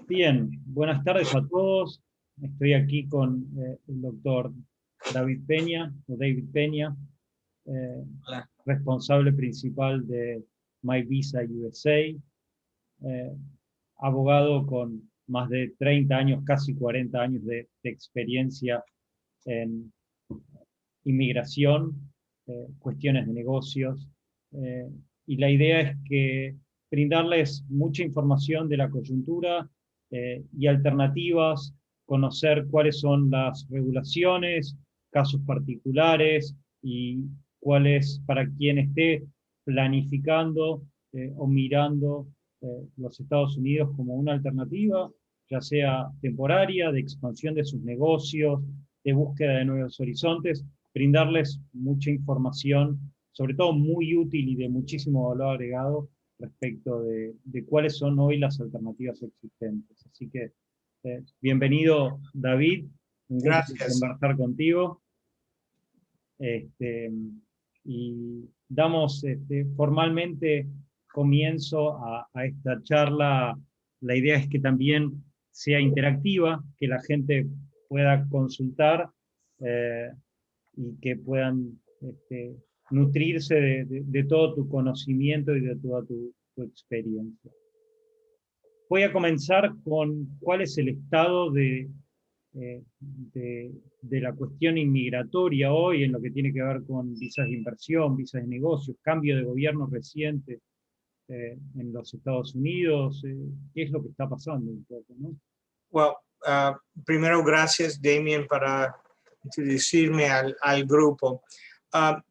Bien, buenas tardes a todos. Estoy aquí con el doctor David Peña, Hola. responsable principal de My Visa USA, abogado con más de 30 años, casi 40 años de experiencia en inmigración, cuestiones de negocios, y la idea es que brindarles mucha información de la coyuntura y alternativas, conocer cuáles son las regulaciones, casos particulares y cuáles para quien esté planificando o mirando los Estados Unidos como una alternativa, ya sea temporaria, de expansión de sus negocios, de búsqueda de nuevos horizontes, brindarles mucha información, sobre todo muy útil y de muchísimo valor agregado respecto de cuáles son hoy las alternativas existentes. Así que bienvenido, David, un gusto Gracias. conversar contigo. Y damos formalmente comienzo a esta charla. La idea es que también sea interactiva, que la gente pueda consultar y que puedan nutrirse de todo tu conocimiento y de toda tu experiencia. Voy a comenzar con cuál es el estado de la cuestión inmigratoria hoy en lo que tiene que ver con visas de inversión, visas de negocios, cambio de gobierno reciente en los Estados Unidos. ¿Qué es lo que está pasando un poco, ¿no? Well, primero, gracias, Damien, para introducirme al grupo.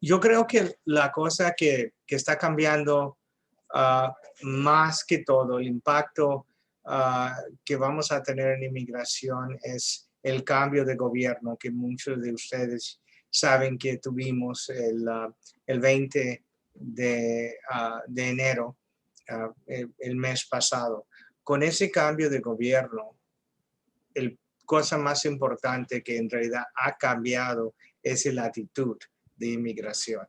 Yo creo que la cosa que está cambiando más que todo, el impacto que vamos a tener en inmigración es el cambio de gobierno que muchos de ustedes saben que tuvimos el 20 de enero, el mes pasado. Con ese cambio de gobierno, el cosa más importante que en realidad ha cambiado es la actitud de inmigración.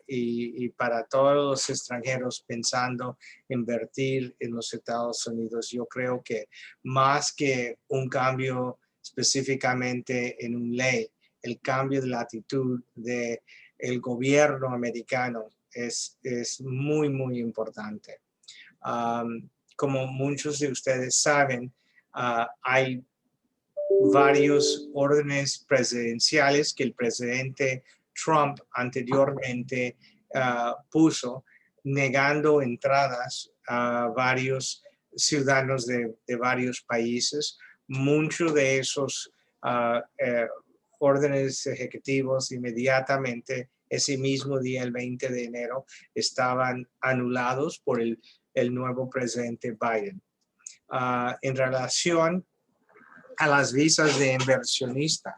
Y para todos los extranjeros pensando invertir en los Estados Unidos, yo creo que más que un cambio específicamente en una ley, el cambio de la actitud del gobierno americano es muy, muy importante. Como muchos de ustedes saben, hay varios órdenes presidenciales que el presidente Trump anteriormente puso, negando entradas a varios ciudadanos de varios países. Muchos de esos órdenes ejecutivos inmediatamente ese mismo día, el 20 de enero, estaban anulados por el nuevo presidente Biden. En relación a las visas de inversionista.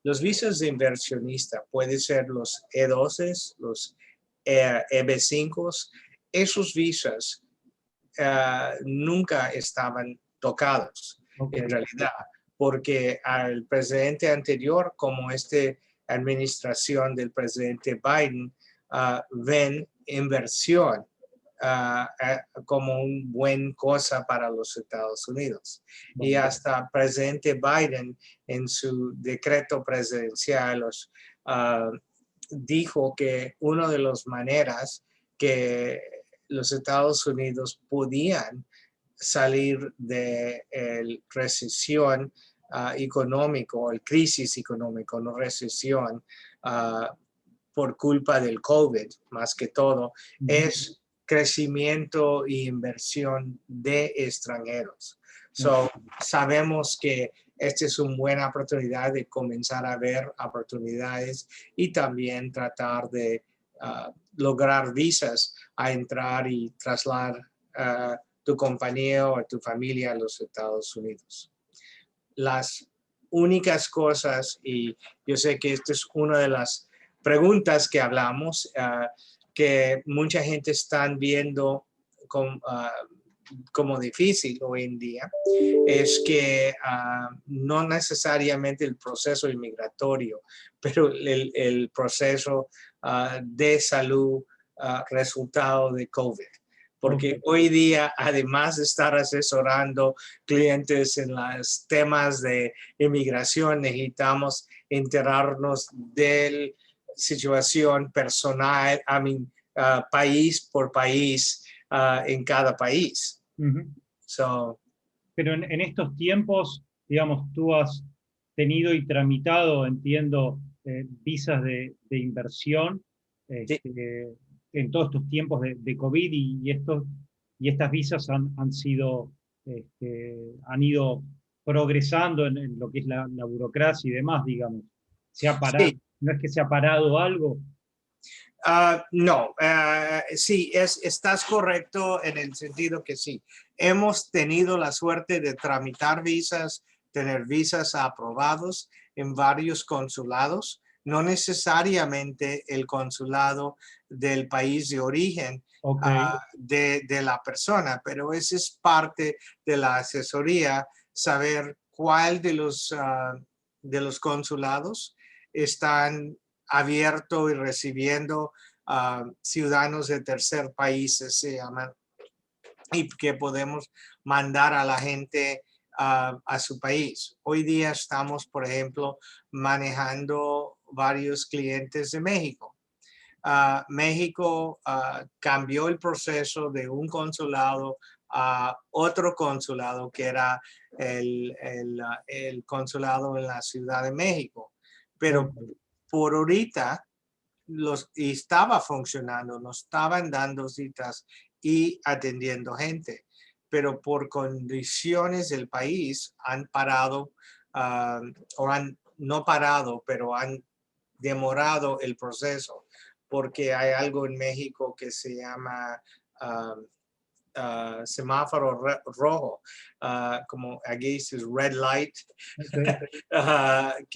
Los visas de inversionista pueden ser los E12, los EB5. Esos visas nunca estaban tocados, en realidad, porque al presidente anterior, como esta administración del presidente Biden, ven inversión como una buena cosa para los Estados Unidos. Y hasta el presidente Biden en su decreto presidencial dijo que una de las maneras que los Estados Unidos podían salir de la recesión económica, o el crisis económico, no recesión, por culpa del COVID, más que todo, es crecimiento e inversión de extranjeros. Sabemos que esta es una buena oportunidad de comenzar a ver oportunidades y también tratar de lograr visas a entrar y trasladar tu compañía o tu familia a los Estados Unidos. Las únicas cosas, y yo sé que esta es una de las preguntas que hablamos, que mucha gente está viendo como difícil hoy en día, es que no necesariamente el proceso inmigratorio, pero el proceso de salud resultado de COVID. porque Ok. hoy día, además de estar asesorando clientes en los temas de inmigración, necesitamos enterarnos de la situación personal, país por país, en cada país. Ujú. So, Pero en estos tiempos, digamos, tú has tenido y tramitado, entiendo, visas de inversión sí, este, en todos estos tiempos de COVID y estas visas han sido, han ido progresando en lo que es la burocracia y demás, digamos. Se ha parado, sí. no es que se ha parado algo. No, sí, estás correcto en el sentido que sí. Hemos tenido la suerte de tramitar visas, tener visas aprobados en varios consulados, no necesariamente el consulado del país de origen Ok, de la persona, pero esa es parte de la asesoría, saber cuál de los consulados están abierto y recibiendo ciudadanos de tercer países, se llaman, y que podemos mandar a la gente a su país. Hoy día estamos, por ejemplo, manejando varios clientes de México. México cambió el proceso de un consulado a otro consulado, que era el consulado en la Ciudad de México. Pero ok. por ahorita y estaba funcionando, nos estaban dando citas y atendiendo gente, pero por condiciones del país han parado, o han no parado, pero han demorado el proceso, porque hay algo en México que se llama semáforo rojo, como aquí es red light, Ok.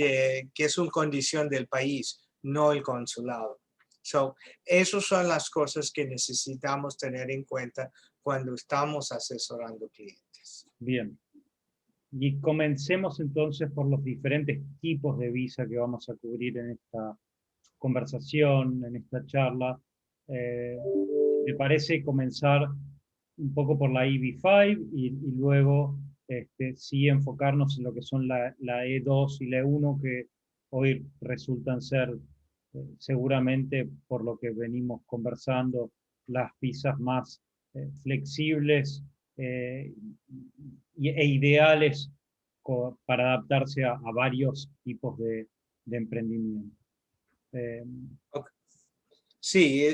que es una condición del país, no el consulado. So, esas son las cosas que necesitamos tener en cuenta cuando estamos asesorando clientes. Bien. Y comencemos entonces por los diferentes tipos de visa que vamos a cubrir en esta conversación, en esta charla. ¿Te parece comenzar un poco por la EB5 y luego sí enfocarnos en lo que son la E2 y la E1, que hoy resultan ser, seguramente por lo que venimos conversando, las visas más flexibles eh, e ideales para adaptarse a varios tipos de emprendimiento? Eh, Okay. Sí,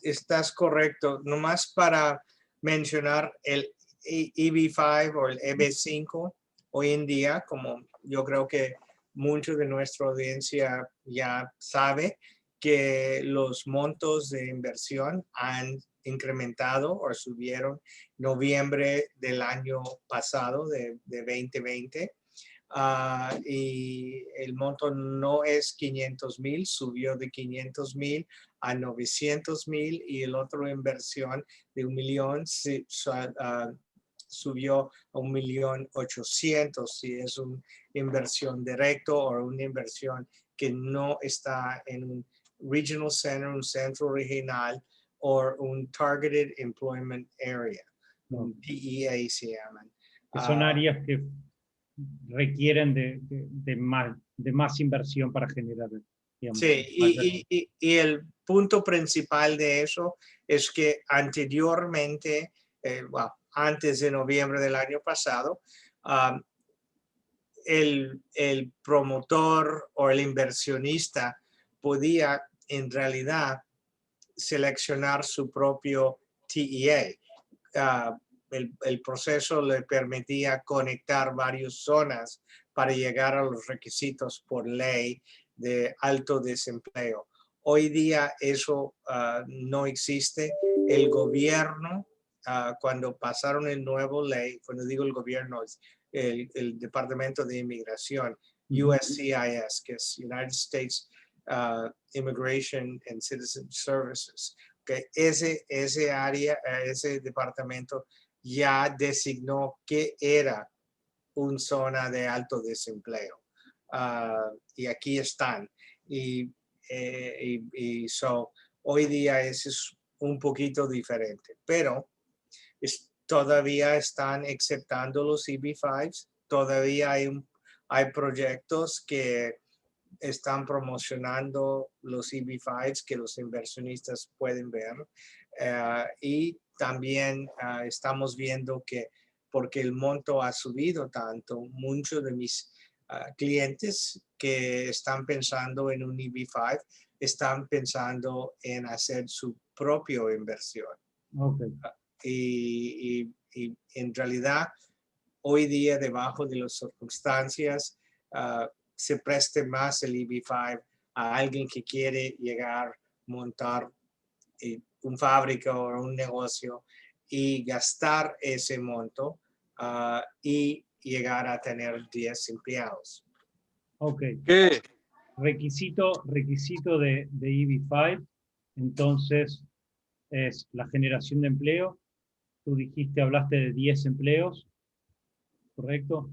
estás correcto. Nomás para mencionar el EB5 o el EB5 hoy en día, como yo creo que mucho de nuestra audiencia ya sabe, que los montos de inversión han incrementado o subieron noviembre del año pasado, de 2020. Y el monto no es 500,000, subió de 500,000 a 900,000, y el otro inversión de 1,000,000 subió a 1,800,000, si es una inversión directo o una inversión que no está en un regional center, un centro regional o un targeted employment area, no, un PEA se llaman. que son áreas que requieren de más inversión para generar, digamos, Sí, mayor. y el punto principal de eso es que anteriormente, bueno, antes de noviembre del año pasado, um, el promotor o el inversionista podía en realidad seleccionar su propio TEA. El proceso le permitía conectar varias zonas para llegar a los requisitos por ley de alto desempleo. Hoy día eso no existe. El gobierno, cuando pasaron el nuevo ley, cuando digo el gobierno, es el Departamento de Inmigración, USCIS, que es United States Immigration and Citizen Services, que ese área, ese departamento ya designó que era una zona de alto desempleo. Y aquí están. Y so, hoy día es un poquito diferente, pero todavía están aceptando los EB5s, todavía hay proyectos que están promocionando los EB5s que los inversionistas pueden ver. Y también estamos viendo que porque el monto ha subido tanto, muchos de mis clientes que están pensando en un EB5 están pensando en hacer su propia inversión. Okay. Y en realidad, hoy día, debajo de las circunstancias, se preste más el EB5 a alguien que quiere llegar, montar un fábrica o un negocio y gastar ese monto y llegar a tener 10 empleados. Ok. ¿Qué? Requisito de EB5, entonces, es la generación de empleo. Tú dijiste, hablaste de 10 empleos, ¿correcto?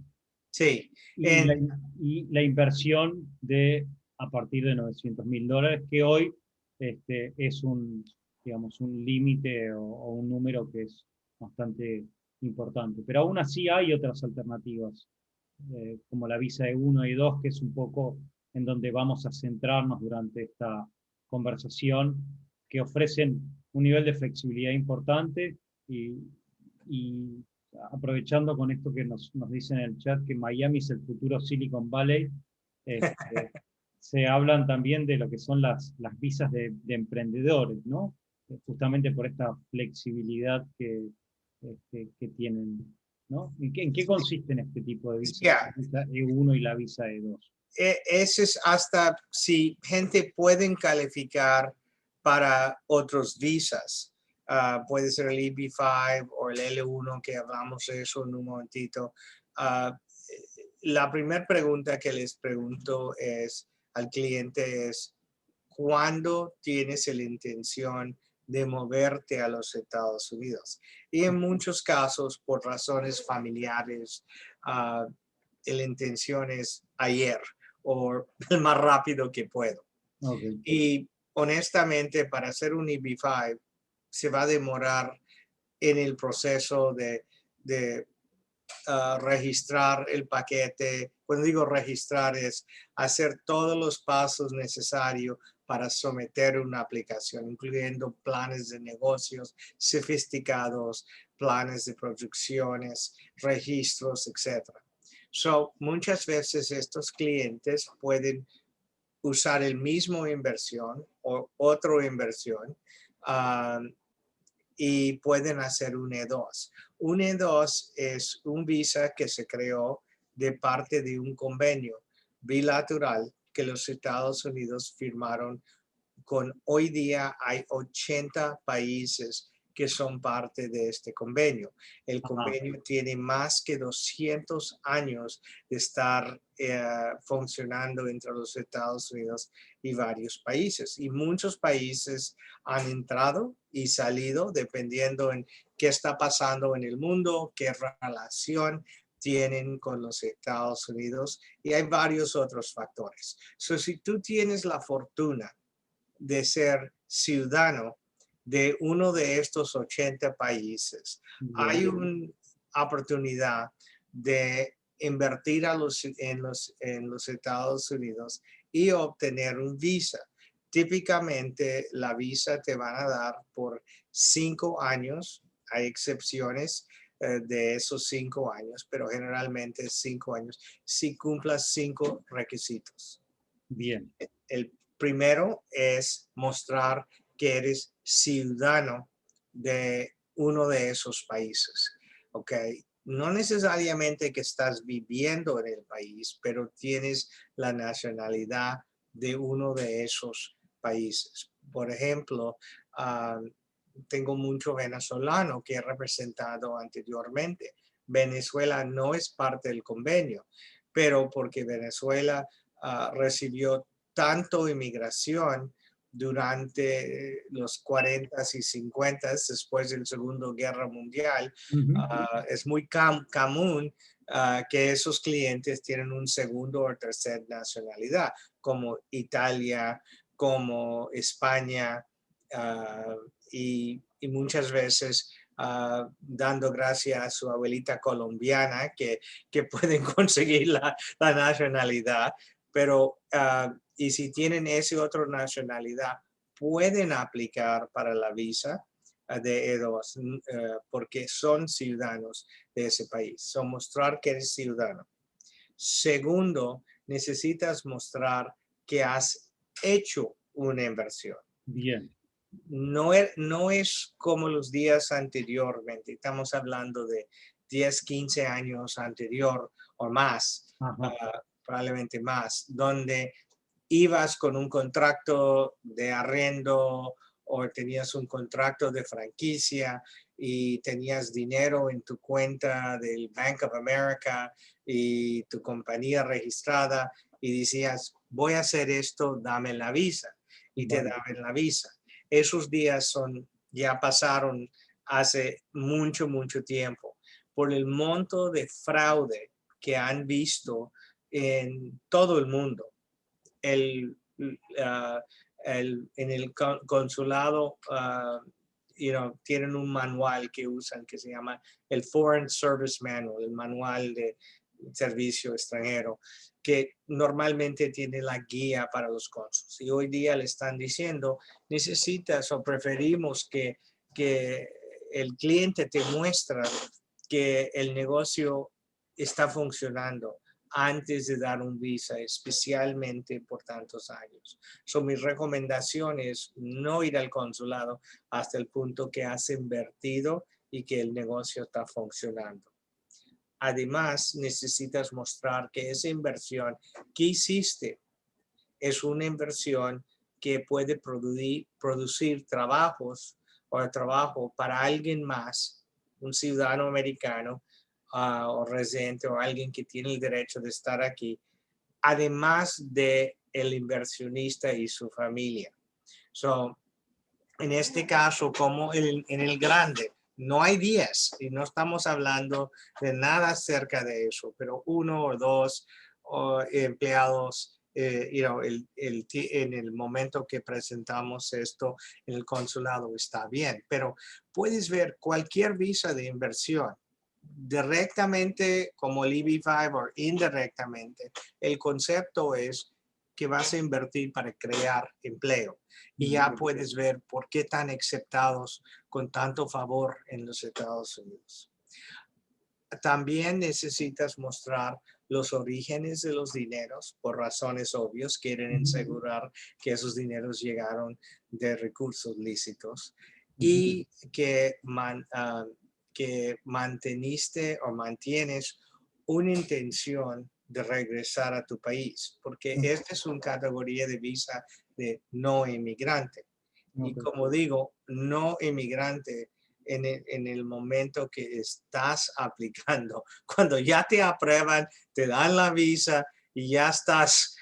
Sí. Y la inversión a partir de $900.000, que hoy es digamos, un límite o un número que es bastante importante. Pero aún así hay otras alternativas, como la visa E1 y E2, que es un poco en donde vamos a centrarnos durante esta conversación, que ofrecen un nivel de flexibilidad importante y aprovechando con esto que nos dicen en el chat, que Miami es el futuro Silicon Valley, se hablan también de lo que son las visas de emprendedores, ¿no? Justamente por esta flexibilidad que tienen, ¿no? ¿En qué consisten este tipo de visas? Yeah. La visa E1 y la visa E2. Ese es hasta si gente pueden calificar para otros visas. Puede ser el EB5 o el L1, que hablamos de eso en un momentito. La primera pregunta que les pregunto al cliente es, ¿cuándo tienes la intención de moverte a los Estados Unidos? Y en muchos casos, por razones familiares, la intención es ayer o el más rápido que puedo. Okay. Y honestamente, para hacer un EB5, se va a demorar en el proceso de registrar el paquete. Cuando digo registrar, es hacer todos los pasos necesarios para someter una aplicación, incluyendo planes de negocios sofisticados, planes de proyecciones, registros, etc. So, muchas veces estos clientes pueden usar el mismo inversión o otra inversión y pueden hacer un E2. Un E2 es un visa que se creó de parte de un convenio bilateral que los Estados Unidos firmaron con. Hoy día hay 80 países que son parte de este convenio. El convenio tiene más que 200 años de estar funcionando entre los Estados Unidos y varios países. Y muchos países han entrado y salido dependiendo en qué está pasando en el mundo, qué relación tienen con los Estados Unidos, y hay varios otros factores. So, si tú tienes la fortuna de ser ciudadano de uno de estos 80 países, hay una oportunidad de invertir en los Estados Unidos y obtener un visa. Típicamente la visa te van a dar por 5 años. Hay excepciones de esos 5 años, pero generalmente 5 años si cumplas 5 requisitos. Bien. El primero es mostrar que eres ciudadano de uno de esos países, ¿ok? No necesariamente que estás viviendo en el país, pero tienes la nacionalidad de uno de esos países. Por ejemplo, tengo mucho venezolano que he representado anteriormente. Venezuela no es parte del convenio, pero porque Venezuela recibió tanto inmigración durante los 40s y 50s, después de la Segunda Guerra Mundial, es muy común que esos clientes tienen un segundo o tercer nacionalidad, como Italia, como España, y muchas veces dando gracias a su abuelita colombiana que pueden conseguir la nacionalidad, pero y si tienen esa otra nacionalidad, pueden aplicar para la visa de E2 porque son ciudadanos de ese país. So, mostrar que eres ciudadano. Segundo, necesitas mostrar que has hecho una inversión. Bien. No es como los días anteriormente. Estamos hablando de 10, 15 años anterior o más, probablemente más, donde ibas con un contrato de arrendo o tenías un contrato de franquicia y tenías dinero en tu cuenta del Bank of America y tu compañía registrada y decías, voy a hacer esto, dame la visa. Y te daban la visa. Esos días ya pasaron hace mucho, mucho tiempo. Por el monto de fraude que han visto en todo el mundo. En el consulado, tienen un manual que usan que se llama el Foreign Service Manual, el manual de servicio extranjero, que normalmente tiene la guía para los cónsules. Y hoy día le están diciendo, necesitas o preferimos que el cliente te muestre que el negocio está funcionando antes de dar un visa, especialmente por tantos años. Mi recomendación es no ir al consulado hasta el punto que has invertido y que el negocio está funcionando. Además, necesitas mostrar que esa inversión que hiciste es una inversión que puede producir trabajos o trabajo para alguien más, un ciudadano americano o residente o alguien que tiene el derecho de estar aquí, además de el inversionista y su familia. En este caso, como en el grande, no hay 10 y no estamos hablando de nada cerca de eso, pero 1 o 2 empleados, en el momento que presentamos esto en el consulado está bien, pero puedes ver cualquier visa de inversión directamente como el EB-5 o indirectamente. El concepto es que vas a invertir para crear empleo. Y ya puedes ver por qué están aceptados con tanto favor en los Estados Unidos. También necesitas mostrar los orígenes de los dineros por razones obvias. Quieren asegurar que esos dineros llegaron de recursos lícitos y que manteniste o mantienes una intención de regresar a tu país, porque esta es una categoría de visa de no inmigrante. Y como digo, no inmigrante en el momento que estás aplicando. Cuando ya te aprueban, te dan la visa y ya estás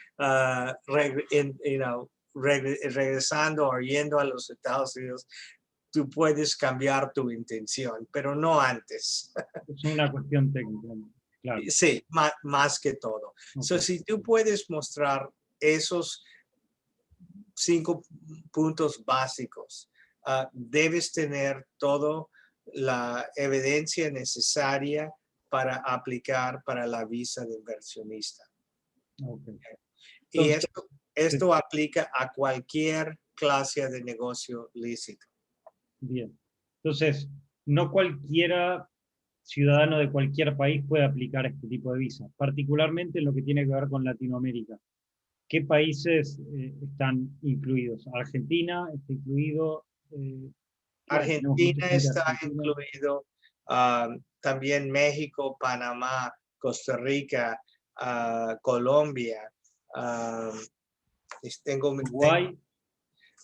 regresando o yendo a los Estados Unidos, tú puedes cambiar tu intención, pero no antes. Es una cuestión técnica, claro. Sí, más que todo. Si tú puedes mostrar esos 5 puntos básicos, debes tener toda la evidencia necesaria para aplicar para la visa de inversionista. Y esto aplica a cualquier clase de negocio lícito. Bien. Entonces, no cualquiera ciudadano de cualquier país puede aplicar este tipo de visa, particularmente en lo que tiene que ver con Latinoamérica. ¿Qué países están incluidos? ¿Argentina está incluido? Argentina está incluido, también México, Panamá, Costa Rica, Colombia.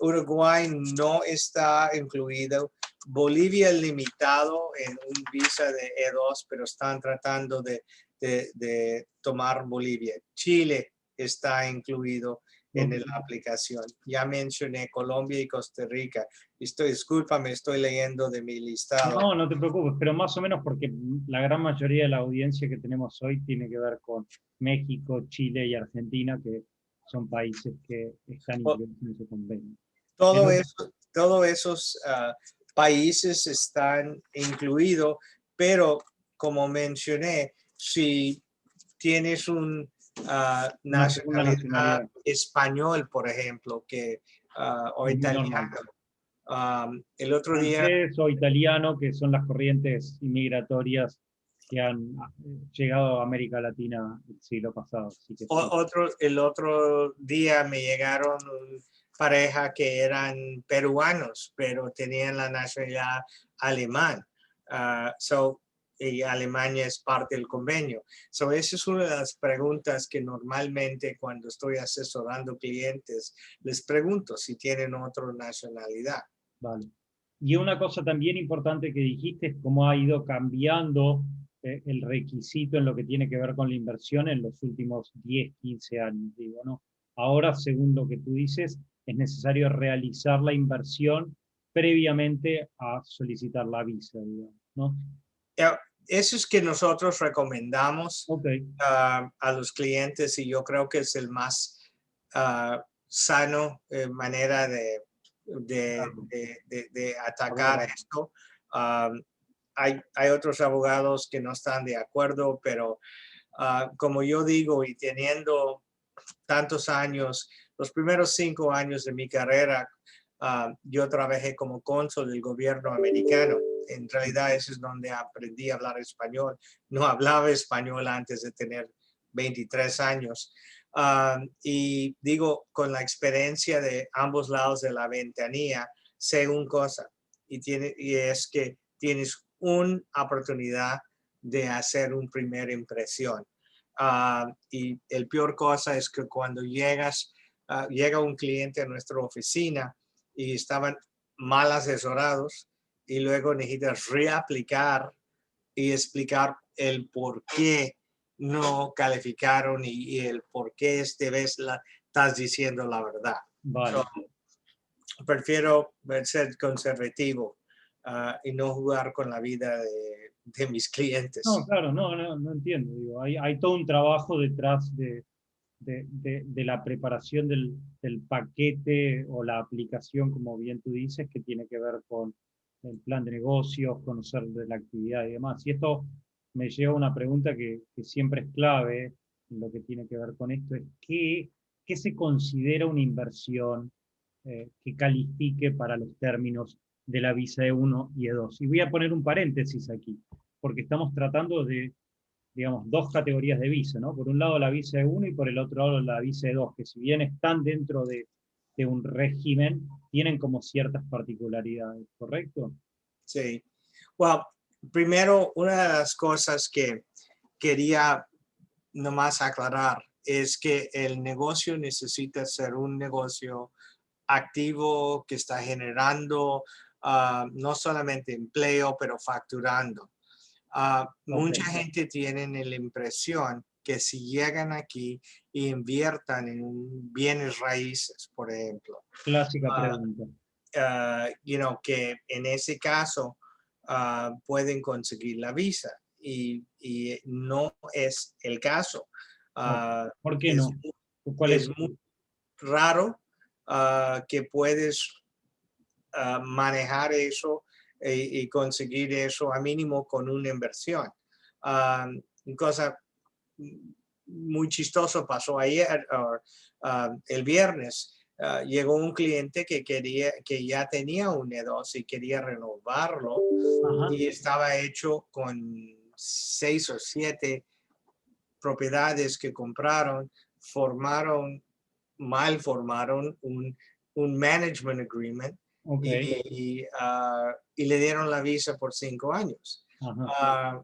Uruguay no está incluido. Bolivia limitado en un visa de E2, pero están tratando de tomar Bolivia. Chile está incluido en la aplicación. Ya mencioné Colombia y Costa Rica. Discúlpame, estoy leyendo de mi listado. No, no te preocupes, pero más o menos porque la gran mayoría de la audiencia que tenemos hoy tiene que ver con México, Chile y Argentina, que son países que están incluidos en ese convenio. Todos esos países están incluidos, pero como mencioné, si tienes un Una segunda nacionalidad nacionalidad. español, por ejemplo, o Es muy normal. italiano. El otro día, Francés o italiano, que son las corrientes inmigratorias que han llegado a América Latina el siglo pasado. Así que sí. el otro día me llegaron pareja que eran peruanos, pero tenían la nacionalidad alemán. Y Alemania es parte del convenio. Esa es una de las preguntas que normalmente cuando estoy asesorando clientes, les pregunto si tienen otra nacionalidad. Vale. Y una cosa también importante que dijiste es cómo ha ido cambiando el requisito en lo que tiene que ver con la inversión en los últimos 10, 15 años, digo, ¿no? Ahora, según lo que tú dices, es necesario realizar la inversión previamente a solicitar la visa, digamos, ¿no? Eso es que nosotros recomendamos Ok, a los clientes y yo creo que es el más sano manera de claro. atacar Abordar. esto. Hay otros abogados que no están de acuerdo, pero como yo digo, y teniendo tantos años, los primeros 5 años de mi carrera, yo trabajé como cónsul del gobierno americano. En realidad, eso es donde aprendí a hablar español. No hablaba español antes de tener 23 años. Y digo, con la experiencia de ambos lados de la ventanilla, sé una cosa, y es que tienes una oportunidad de hacer una primera impresión. Y el peor cosa es que cuando llega un cliente a nuestra oficina y estaban mal asesorados y luego necesitas reaplicar y explicar el por qué no calificaron y el por qué esta vez estás diciendo la verdad. Vale. Prefiero ser conservativo y no jugar con la vida de mis clientes. No, claro, no entiendo. Digo, hay todo un trabajo detrás de la preparación del paquete o la aplicación, como bien tú dices, que tiene que ver con el plan de negocios, conocer de la actividad y demás. Y esto me lleva a una pregunta que siempre es clave en lo que tiene que ver con esto, es qué se considera una inversión que califique para los términos de la visa E1 y E2. Y voy a poner un paréntesis aquí, porque estamos tratando de, digamos, dos categorías de visa, ¿no? Por un lado la visa E1 y por el otro lado la visa E2, que si bien están dentro de un régimen, tienen como ciertas particularidades, ¿correcto? Sí. Well, primero, una de las cosas que quería nomás aclarar es que el negocio necesita ser un negocio activo que está generando no solamente empleo, pero facturando. Mucha Ok, gente tiene la impresión que si llegan aquí e inviertan en bienes raíces, por ejemplo, clásica pregunta. que en ese caso pueden conseguir la visa y no es el caso. Ok. Ah, ¿Por qué es, no? ¿Cuál es es? muy raro que puedes manejar eso y conseguir eso a mínimo con una inversión. Una cosa muy chistoso pasó ayer, el viernes. Llegó un cliente que ya tenía un E2 y quería renovarlo Ajá, y estaba hecho con 6 o 7 propiedades que compraron, formaron un management agreement ok, y le dieron la visa por 5 años. ajá,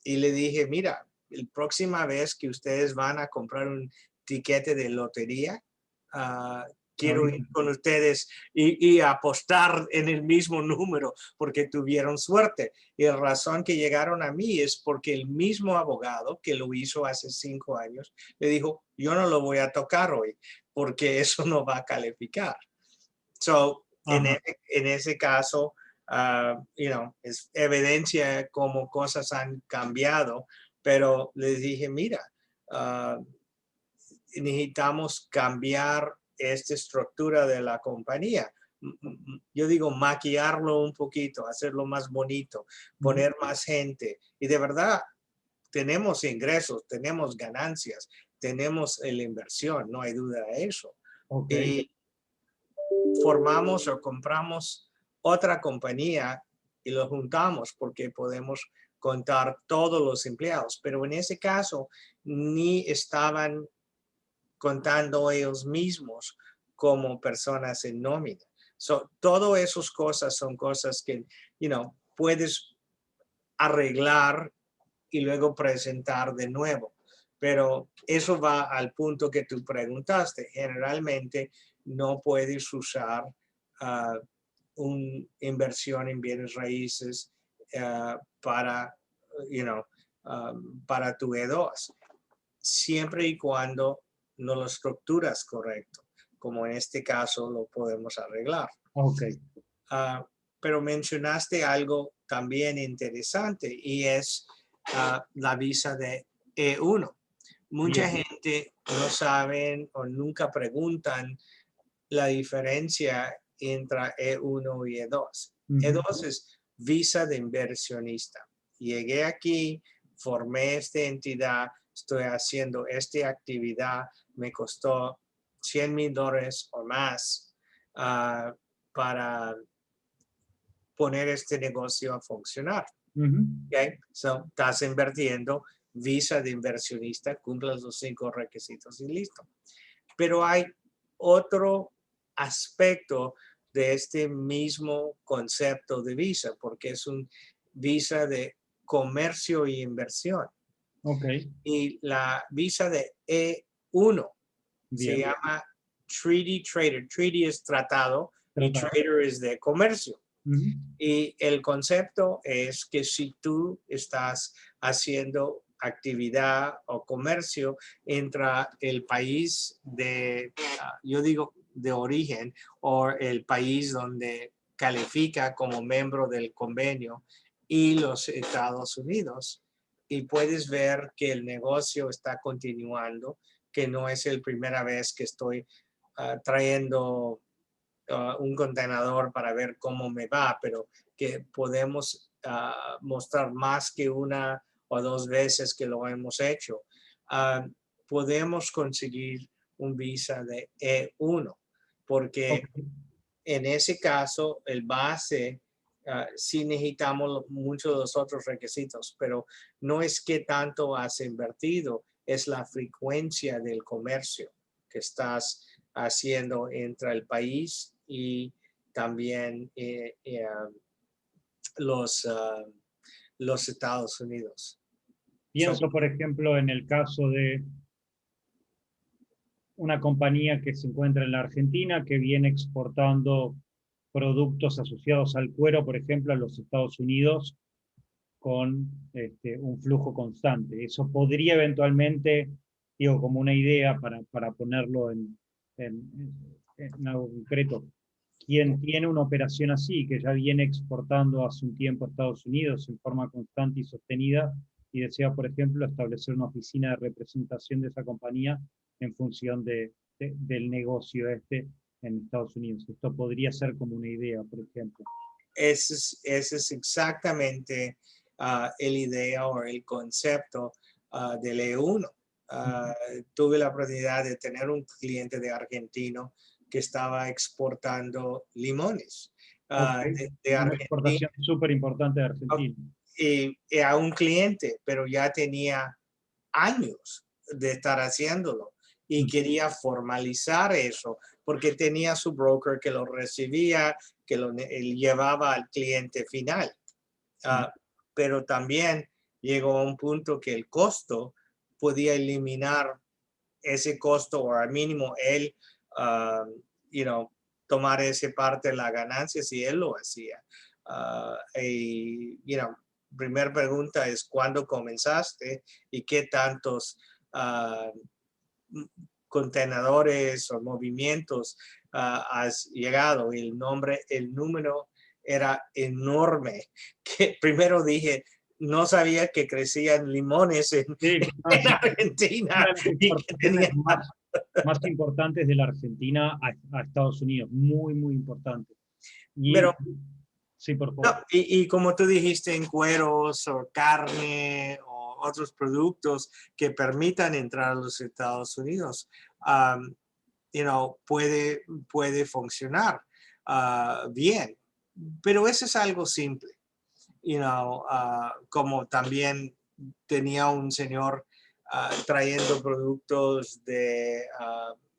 Y le dije, mira, la próxima vez que ustedes van a comprar un tiquete de lotería, me quiero ir avisa. con ustedes y apostar en el mismo número porque tuvieron suerte. Y la razón que llegaron a mí es porque el mismo abogado que lo hizo hace 5 años le dijo, yo no lo voy a tocar hoy porque eso no va a calificar. So, Ajá, en ese caso, es evidencia cómo cosas han cambiado, pero les dije, mira, uh, necesitamos cambiar esta estructura de la compañía yo digo, maquillarlo un poquito, hacerlo más bonito, poner más gente. Y de verdad, tenemos ingresos, tenemos ganancias, tenemos la inversión, no hay duda de eso. Okay. Y formamos o compramos otra compañía y lo juntamos porque podemos contar todos los empleados. Pero en ese caso, ni estaban contando ellos mismos como personas en nómina. So, todas esas cosas son cosas que, puedes arreglar y luego presentar de nuevo. Pero eso va al punto que tú preguntaste. Generalmente no puedes usar una inversión en bienes raíces para, para tu E2, siempre y cuando no lo estructuras correcto, como en este caso lo podemos arreglar. Okay. Pero mencionaste algo también interesante y es la visa de E1. Mucha Bien. gente no saben o nunca preguntan la diferencia entre E1 y E2. E2 es visa de inversionista. Llegué aquí, formé esta entidad, estoy haciendo esta actividad, me costó $100,000 o más para poner este negocio a funcionar. Okay? So, estás invirtiendo, visa de inversionista, cumples los 5 requisitos y listo. Pero hay otro aspecto de este mismo concepto de visa, porque es un visa de comercio y inversión. Okay. Y la visa de E1 se Bien. llama Treaty Trader. Treaty es tratado y trader es de comercio. Y el concepto es que si tú estás haciendo actividad o comercio entre el país de, yo digo, de origen o el país donde califica como miembro del convenio y los Estados Unidos, y puedes ver que el negocio está continuando, que no es la primera vez que estoy trayendo un contenedor para ver cómo me va, pero que podemos mostrar más que una o 2 veces que lo hemos hecho. Podemos conseguir un visa de E1, porque en ese caso el base sí necesitamos muchos de los otros requisitos, pero no es que tanto has invertido, es la frecuencia del comercio que estás haciendo entre el país y también los Estados Unidos. Pienso, por ejemplo, en el caso de una compañía que se encuentra en la Argentina, que viene exportando productos asociados al cuero, por ejemplo, a los Estados Unidos, con un flujo constante. Eso podría eventualmente, digo, como una idea para ponerlo en algo concreto, quien tiene una operación así, que ya viene exportando hace un tiempo a Estados Unidos en forma constante y sostenida, y desea, por ejemplo, establecer una oficina de representación de esa compañía en función del negocio en Estados Unidos. Esto podría ser como una idea, por ejemplo. Ese es exactamente la idea o el concepto del E1. Tuve la oportunidad de tener un cliente de argentino que estaba exportando limones de Una Argentina. exportación súper importante de Argentina. Y a un cliente, pero ya tenía años de estar haciéndolo y quería formalizar eso porque tenía su broker que lo recibía, que él llevaba al cliente final. Pero también llegó a un punto que el costo podía eliminar ese costo o al mínimo él, tomar esa parte de la ganancia si él lo hacía. Primera pregunta es ¿cuándo comenzaste y qué tantos contenedores o movimientos has llegado? El número era enorme. Que primero dije, no sabía que crecían limones en Argentina y que tenían más importantes de la Argentina a Estados Unidos, muy, muy importantes. Y Pero, sí, por no, favor. y como tú dijiste, en cueros o carne o otros productos que permitan entrar a los Estados Unidos, puede funcionar bien. Pero eso es algo simple. Como también tenía un señor trayendo productos de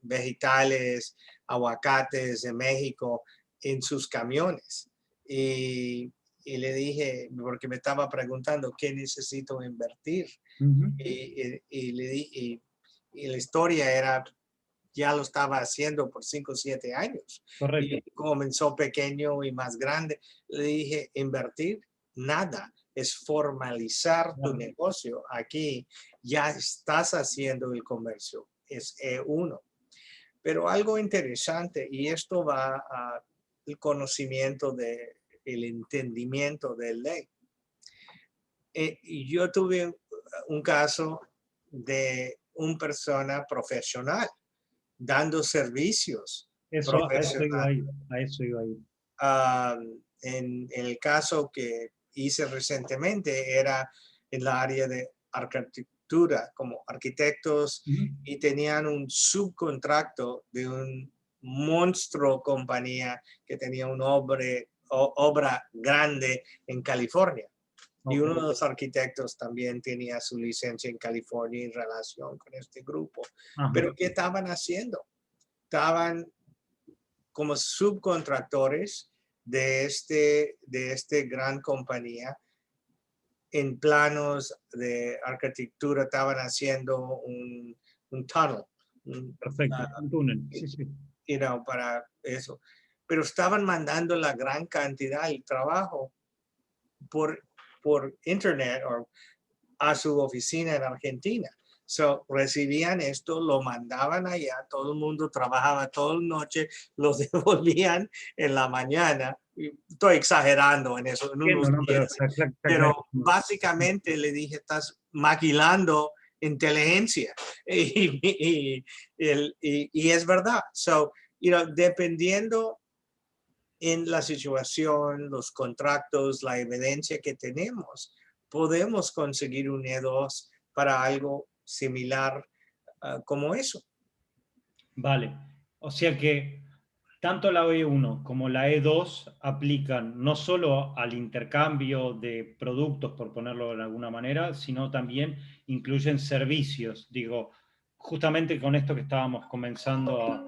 vegetales, aguacates de México en sus camiones. Y, y le dije, porque me estaba preguntando qué necesito invertir. Ujú, Y la historia era, ya lo estaba haciendo por 5 o 7 años. correcto. Y comenzó pequeño y más grande. Le dije, invertir, nada. Es formalizar tu Claro. negocio. Aquí ya estás haciendo el comercio. Es E1. Pero algo interesante, y esto va al conocimiento el entendimiento de ley. Y yo tuve un caso de una persona profesional dando servicios Eso, a eso iba a profesionales. ir, a eso iba a ir. En el caso que hice recientemente era en la área de arquitectura, como arquitectos, Ujú. y tenían un subcontracto de un monstruo compañía que tenía una obra grande en California. Y Ok. uno de los arquitectos también tenía su licencia en California en relación con este grupo. Ajá. Pero ¿qué estaban haciendo? Estaban como subcontractores de este gran compañía. En planos de arquitectura estaban haciendo un tunnel, un, Perfecto. Un túnel. Sí, sí. para eso. Pero estaban mandando la gran cantidad del trabajo por, por internet o a su oficina en Argentina. So, recibían esto, lo mandaban allá, todo el mundo trabajaba toda la noche, los devolvían en la mañana. Estoy exagerando en eso, en Entiendo, unos ¿no? Pero días, está pero clarísimo. básicamente le dije, estás maquilando inteligencia. Y es verdad. So, dependiendo en la situación, los contratos, la evidencia que tenemos, podemos conseguir un E2 para algo similar como eso. Vale. O sea que tanto la E1 como la E2 aplican no solo al intercambio de productos, por ponerlo de alguna manera, sino también incluyen servicios. Digo, justamente con esto que estábamos comenzando a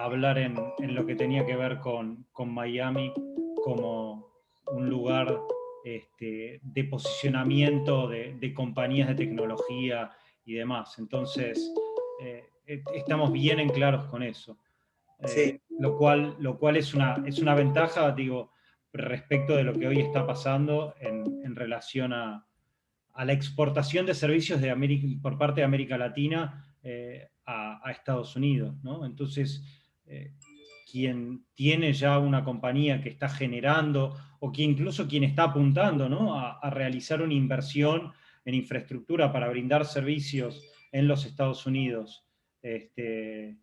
hablar en lo que tenía que ver con Miami como un lugar de posicionamiento de compañías de tecnología y demás. Entonces, estamos bien en claros con eso. Sí, Lo cual es una ventaja, digo, respecto de lo que hoy está pasando en relación a la exportación de servicios de América, por parte de América Latina a Estados Unidos, ¿no? Entonces, eh, quien tiene ya una compañía que está generando, o que incluso quien está apuntando, ¿no? a realizar una inversión en infraestructura para brindar servicios en los Estados Unidos, desde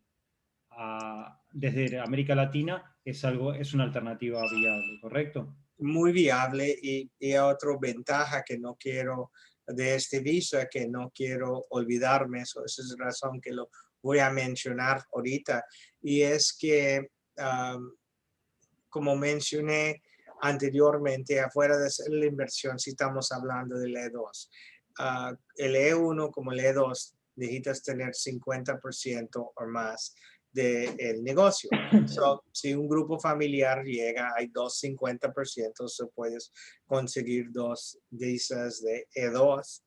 América Latina, es una alternativa viable, ¿correcto? muy viable y otra ventaja que no quiero de este visa, que no quiero olvidarme, esa es la razón que lo voy a mencionar ahorita, y es que como mencioné anteriormente, afuera de hacer la inversión, si estamos hablando del E2. El E1 como el E2, necesitas tener 50% o más del negocio. So, si un grupo familiar llega, hay 2 50%, so puedes conseguir 2 visas de E2.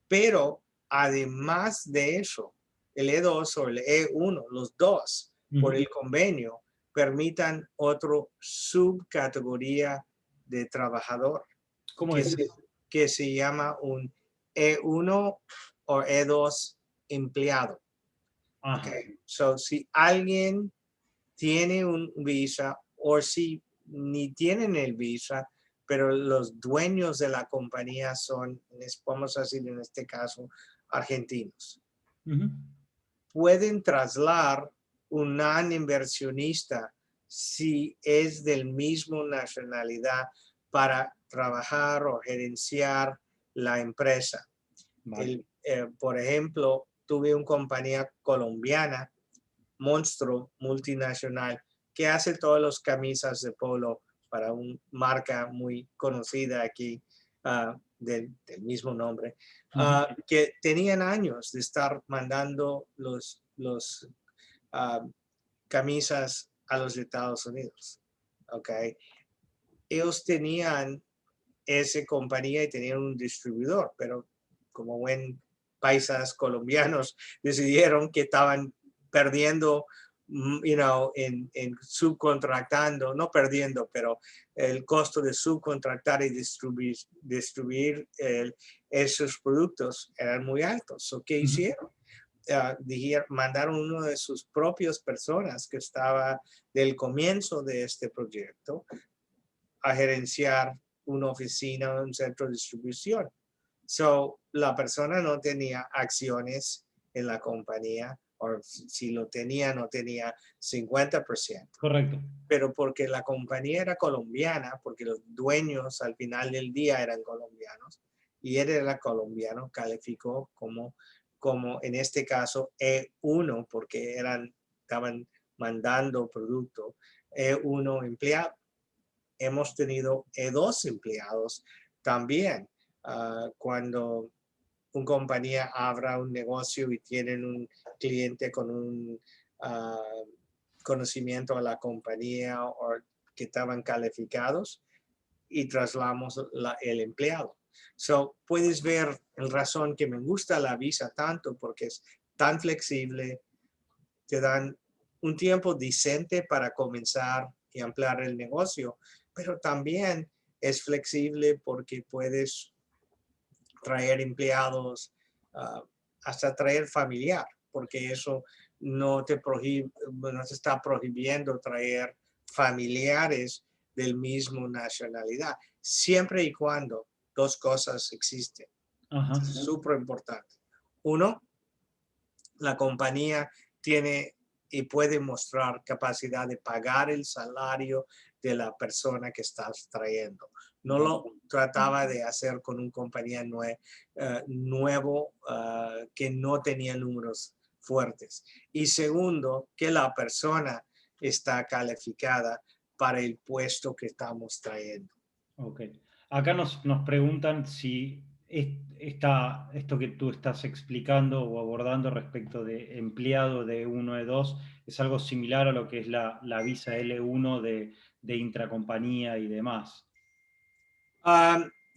Pero además de eso, el E2 o el E1, los dos, por el convenio, permitan otro subcategoría de trabajador ¿Cómo que es se, eso? que se llama un E1 o E2 empleado. Ajá. Okay. So, si alguien tiene un visa o si ni tienen el visa, pero los dueños de la compañía son, vamos a decir en este caso, argentinos. Ujú. pueden trasladar un inversionista si es del mismo nacionalidad para trabajar o gerenciar la empresa. Vale. Por ejemplo, tuve una compañía colombiana, monstruo multinacional, que hace todas las camisas de polo para una marca muy conocida aquí del mismo nombre, que tenían años de estar mandando los camisas a los Estados Unidos. Okay. Ellos tenían esa compañía y tenían un distribuidor, pero como buen paisas colombianos decidieron que estaban perdiendo, en subcontratando, no perdiendo, pero el costo de subcontratar y distribuir esos productos eran muy altos. So, ¿qué hicieron? Mandaron uno de sus propias personas que estaba del comienzo de este proyecto a gerenciar una oficina, un centro de distribución. So, la persona no tenía acciones en la compañía, o si lo tenía, no tenía 50%. Correcto. Pero porque la compañía era colombiana, porque los dueños al final del día eran colombianos, y él era colombiano, calificó como en este caso E1, porque estaban mandando producto, E1 empleado. Hemos tenido E2 empleados también. Cuando una compañía abra un negocio y tienen un cliente con un conocimiento a la compañía o que estaban calificados, y trasladamos el empleado. So, puedes ver la razón que me gusta la visa tanto, porque es tan flexible, te dan un tiempo decente para comenzar y ampliar el negocio, pero también es flexible porque puedes traer empleados, hasta traer familiar, porque eso no te está prohibiendo traer familiares del mismo nacionalidad, siempre y cuando dos cosas existen. Ajá. Súper importante. Uno, la compañía tiene y puede mostrar capacidad de pagar el salario de la persona que estás trayendo. No lo trataba de hacer con una compañía nuevo que no tenía números fuertes. Y segundo, que la persona está calificada para el puesto que estamos trayendo. Ok. Acá nos preguntan si esto que tú estás explicando o abordando respecto de empleado de 1 de 2 es algo similar a lo que es la visa L1 de intracompañía y demás.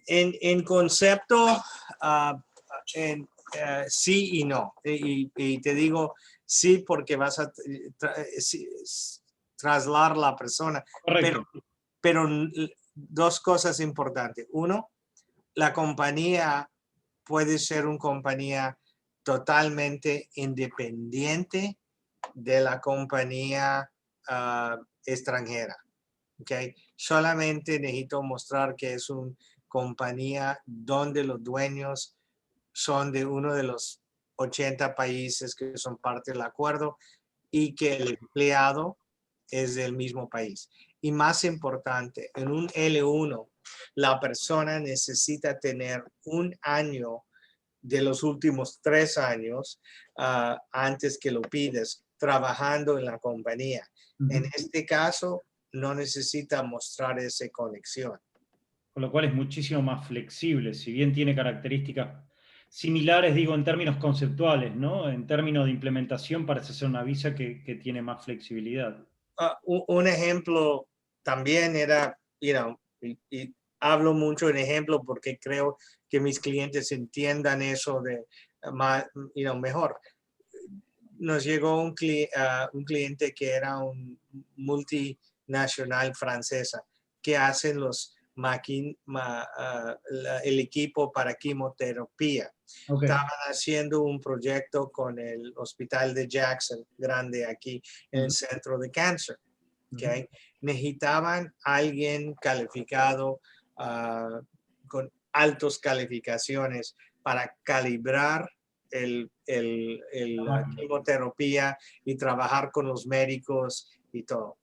En concepto, sí y no. Y te digo sí porque vas a trasladar la persona. Correcto. Pero dos cosas importantes. Uno, la compañía puede ser una compañía totalmente independiente de la compañía extranjera. Okay. Solamente necesito mostrar que es una compañía donde los dueños son de uno de los 80 países que son parte del acuerdo y que el empleado es del mismo país. Y más importante, en un L1, la persona necesita tener un año de los últimos 3 años antes que lo pides trabajando en la compañía. En este caso, no necesita mostrar esa conexión. Con lo cual es muchísimo más flexible, si bien tiene características similares, digo, en términos conceptuales, ¿no? En términos de implementación parece ser una visa que tiene más flexibilidad. Un ejemplo también era, y hablo mucho en ejemplo porque creo que mis clientes entiendan eso de mejor. Nos llegó un cliente que era un multinacional francesa que hacen el equipo para quimioterapia. Okay. Estaban haciendo un proyecto con el hospital de Jackson, grande aquí en el centro de cáncer. Okay. Necesitaban alguien calificado con altas calificaciones para calibrar la quimioterapia y trabajar con los médicos y todo.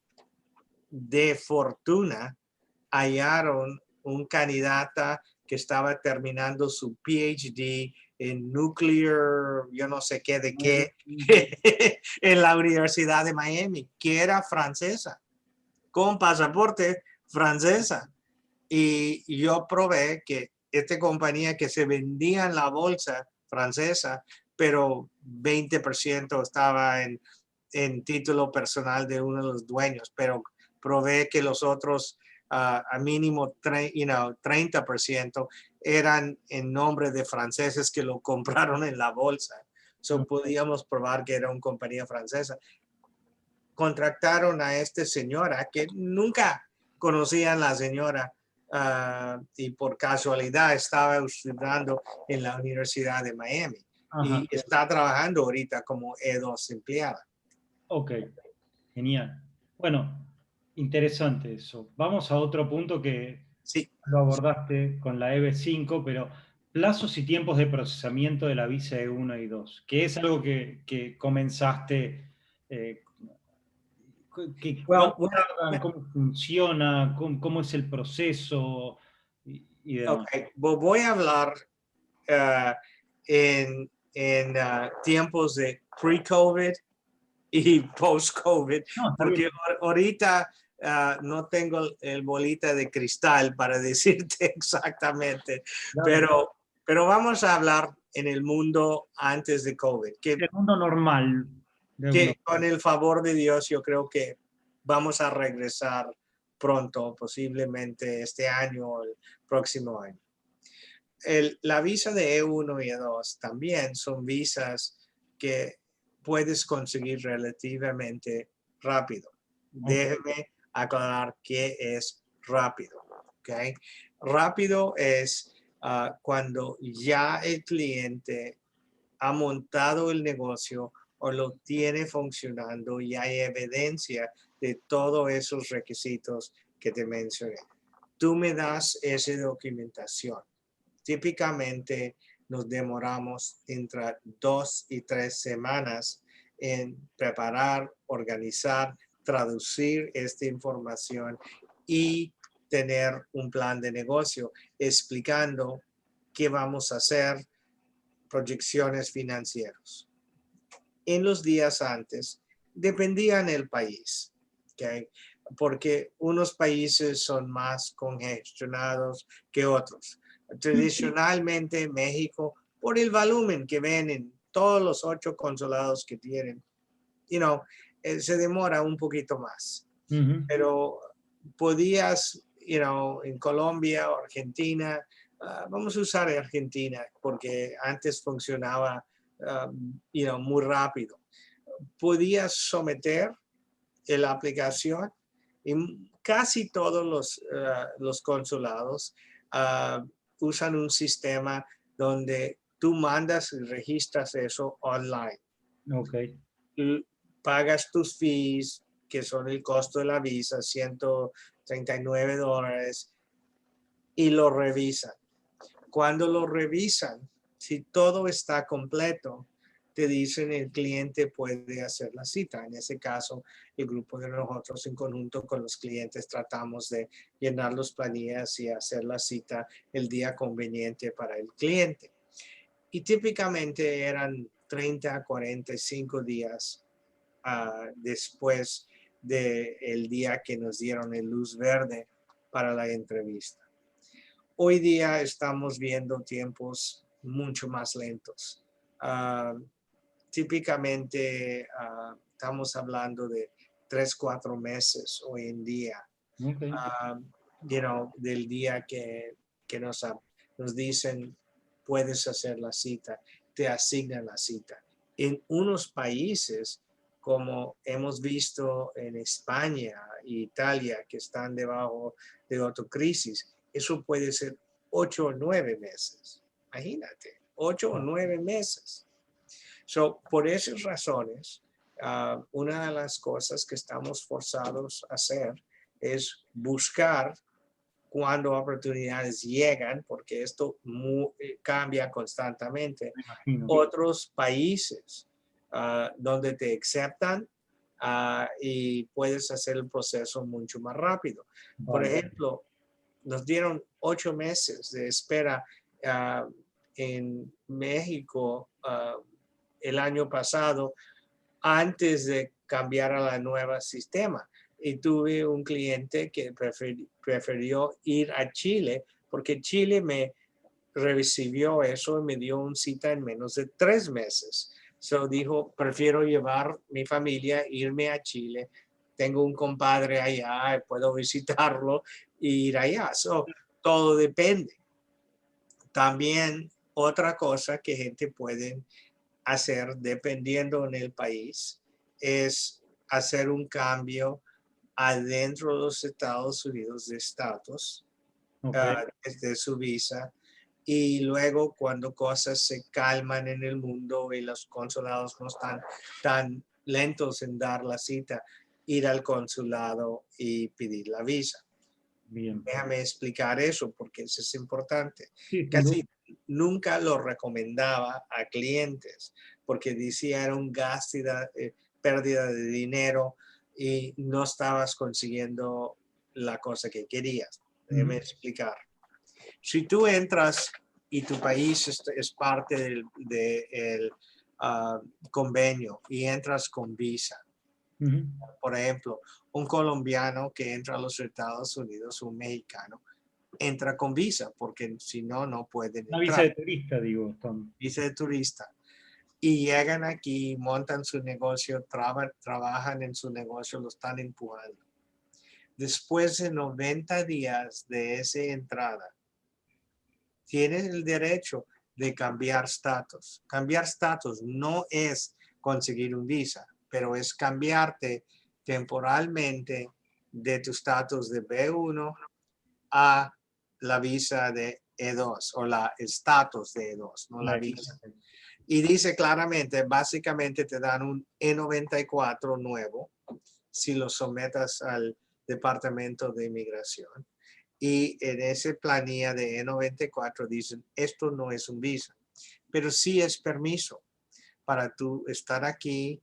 De fortuna, hallaron un candidata que estaba terminando su PhD en nuclear, yo no sé qué de qué, en la Universidad de Miami, que era francesa, con pasaporte francesa. Y yo probé que esta compañía que se vendía en la bolsa francesa, pero 20% estaba en título personal de uno de los dueños, pero probé que los otros a mínimo 30% eran en nombre de franceses que lo compraron en la bolsa. So, podíamos probar que era una compañía francesa. Contrataron a esta señora que nunca conocían la señora y por casualidad estaba estudiando en la Universidad de Miami. Ajá. Y está trabajando ahorita como E2 empleada. Ok, genial. Bueno, interesante eso. Vamos a otro punto que Sí. lo abordaste con la EB5, pero plazos y tiempos de procesamiento de la visa E1 y 2, que es algo que comenzaste, Well, ¿cuánto tardan? ¿Cómo funciona? ¿Cómo es el proceso? Y demás. okay. Voy a hablar en tiempos de pre-COVID y post-COVID, No, está porque bien. ahorita no tengo el bolita de cristal para decirte exactamente, Claro. pero vamos a hablar en el mundo antes de COVID, El mundo normal de que uno. con el favor de Dios yo creo que vamos a regresar pronto, posiblemente este año o el próximo año. La visa de E1 y E2 también son visas que puedes conseguir relativamente rápido. Déjeme aclarar qué es rápido. ¿Okay? Rápido es cuando ya el cliente ha montado el negocio o lo tiene funcionando y hay evidencia de todos esos requisitos que te mencioné. Tú me das esa documentación. Típicamente nos demoramos entre 2 y 3 semanas en preparar, organizar, traducir esta información y tener un plan de negocio explicando qué vamos a hacer, proyecciones financieras. En los días antes, dependían del país, ¿okay? Porque unos países son más congestionados que otros. Tradicionalmente México, por el volumen que ven en todos los 8 consulados que tienen, se demora un poquito más. Pero podías, en Colombia o Argentina, vamos a usar Argentina porque antes funcionaba, muy rápido. Podías someter la aplicación y casi todos los consulados usan un sistema donde tú mandas y registras eso online. Ok. Pagas tus fees, que son el costo de la visa, $139, y lo revisan. Cuando lo revisan, si todo está completo, te dicen el cliente puede hacer la cita. En ese caso, el grupo de nosotros en conjunto con los clientes tratamos de llenar las planillas y hacer la cita el día conveniente para el cliente. Y típicamente eran 30 a 45 días después del día que nos dieron el luz verde para la entrevista. Hoy día estamos viendo tiempos mucho más lentos. Típicamente estamos hablando de 3-4 meses hoy en día. Okay. Del día que nos dicen puedes hacer la cita, te asignan la cita. En unos países, como hemos visto en España e Italia, que están debajo de otra crisis, eso puede ser 8 o 9 meses. Imagínate, 8 o 9 meses. Por esas razones, una de las cosas que estamos forzados a hacer es buscar cuando oportunidades llegan, porque esto cambia constantemente. Me imagino. Otros países donde te aceptan y puedes hacer el proceso mucho más rápido. Por Vale. ejemplo, nos dieron 8 meses de espera en México el año pasado antes de cambiar a la nueva sistema. Y tuve un cliente que prefirió ir a Chile porque Chile me recibió eso y me dio una cita en menos de 3 meses. So dijo, prefiero llevar mi familia, irme a Chile. Tengo un compadre allá, puedo visitarlo e ir allá. So, todo depende. También otra cosa que gente puede hacer dependiendo en el país es hacer un cambio adentro de los Estados Unidos de estatus Okay. desde su visa y luego cuando cosas se calman en el mundo y los consulados no están tan lentos en dar la cita, ir al consulado y pedir la visa. Bien. Déjame explicar eso porque eso es importante. Sí, sin duda. Casi nunca lo recomendaba a clientes porque decía era un gasto y pérdida de dinero y no estabas consiguiendo la cosa que querías. Déjame explicar. Si tú entras y tu país es parte del convenio y entras con visa, por ejemplo, un colombiano que entra a los Estados Unidos, un mexicano, entra con visa, porque si no, no pueden Una visa entrar. de turista, digo, Tom. Visa de turista. Y llegan aquí, montan su negocio, trabajan en su negocio, lo están empujando. Después de 90 días de esa entrada, tienes el derecho de cambiar estatus. Cambiar estatus no es conseguir un visa, pero es cambiarte temporalmente de tu estatus de B1 a la visa de E2 o el estatus de E2, no la visa. Y dice claramente, básicamente te dan un E94 nuevo si lo sometas al Departamento de Inmigración. Y en ese planilla de E94 dicen, esto no es un visa, pero sí es permiso para tú estar aquí,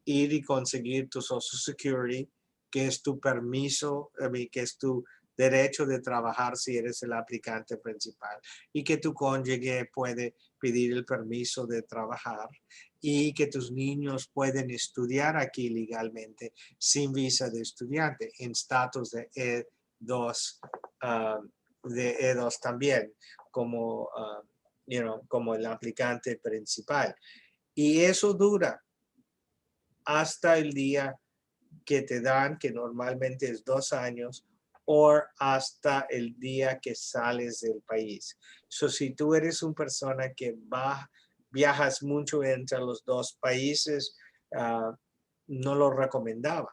ir y conseguir tu Social Security, que es tu permiso, que es tu derecho de trabajar si eres el aplicante principal y que tu cónyuge puede pedir el permiso de trabajar y que tus niños pueden estudiar aquí legalmente sin visa de estudiante en estatus de E2, de E2 también como, como el aplicante principal. Y eso dura hasta el día que te dan, que normalmente es 2 años, o hasta el día que sales del país. Si tú eres una persona que viajas mucho entre los dos países, no lo recomendaba.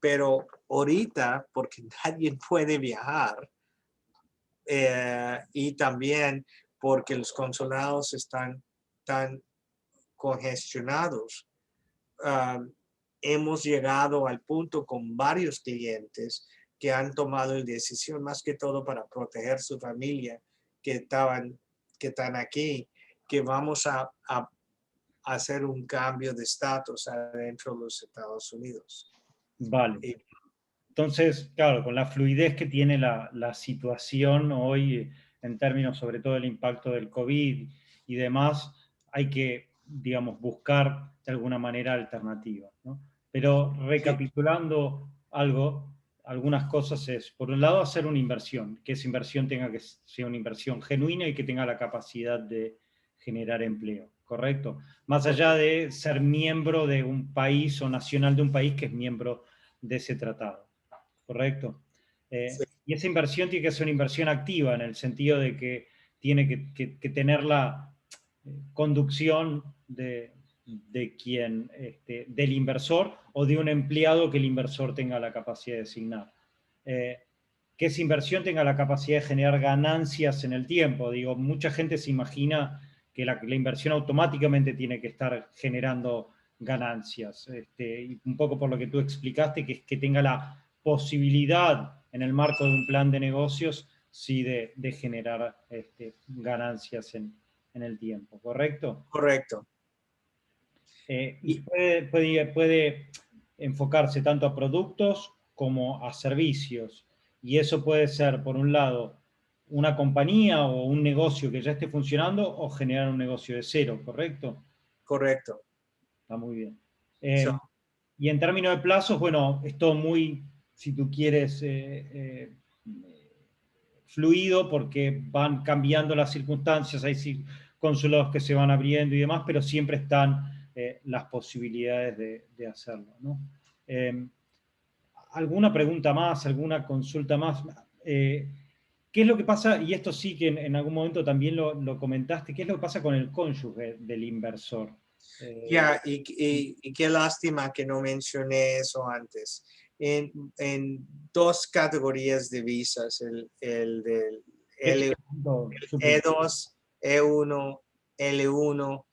Pero ahorita, porque nadie puede viajar, y también porque los consulados están tan congestionados, hemos llegado al punto con varios clientes que han tomado la decisión más que todo para proteger su familia que están aquí, que vamos a hacer un cambio de estatus adentro de los Estados Unidos. Vale. Entonces, claro, con la fluidez que tiene la situación hoy, en términos sobre todo del impacto del COVID y demás, hay que, digamos, buscar de alguna manera alternativas, ¿no? Pero recapitulando algunas cosas es, por un lado, hacer una inversión, que esa inversión tenga que ser una inversión genuina y que tenga la capacidad de generar empleo, ¿correcto? Más allá de ser miembro de un país o nacional de un país que es miembro de ese tratado. ¿Correcto? Y esa inversión tiene que ser una inversión activa en el sentido de que tiene que tener la conducción de quien, del inversor o de un empleado que el inversor tenga la capacidad de designar. Que esa inversión tenga la capacidad de generar ganancias en el tiempo. Digo, mucha gente se imagina que la inversión automáticamente tiene que estar generando ganancias. Y un poco por lo que tú explicaste, que tenga la posibilidad en el marco de un plan de negocios, sí de generar ganancias en el tiempo, ¿correcto? Correcto. Y puede enfocarse tanto a productos como a servicios. Y eso puede ser, por un lado, una compañía o un negocio que ya esté funcionando o generar un negocio de cero, ¿correcto? Correcto. Está muy bien. So, Y en términos de plazos, bueno, es todo muy, si tú quieres, fluido porque van cambiando las circunstancias, hay consulados que se van abriendo y demás, pero siempre están las posibilidades de hacerlo, ¿no? ¿Alguna pregunta más, alguna consulta más? ¿Qué es lo que pasa? Y esto sí que en algún momento también lo comentaste, ¿qué es lo que pasa con el cónyuge del inversor? ya, y qué lástima que no mencioné eso antes. En dos categorías de visas, el del L, E2, E1, L1,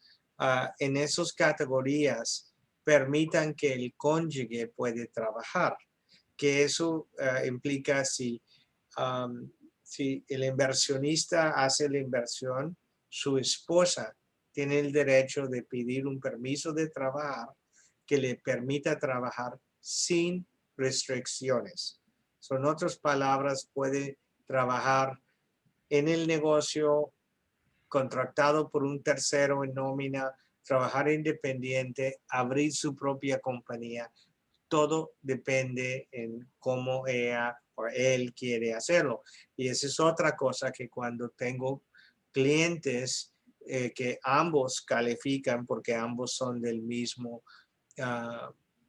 en esas categorías permitan que el cónyuge puede trabajar, que eso implica si el inversionista hace la inversión, su esposa tiene el derecho de pedir un permiso de trabajar que le permita trabajar sin restricciones. En otras palabras, puede trabajar en el negocio contratado por un tercero en nómina, trabajar independiente, abrir su propia compañía. Todo depende en cómo ella o él quiere hacerlo. Y esa es otra cosa que cuando tengo clientes que ambos califican porque ambos son del mismo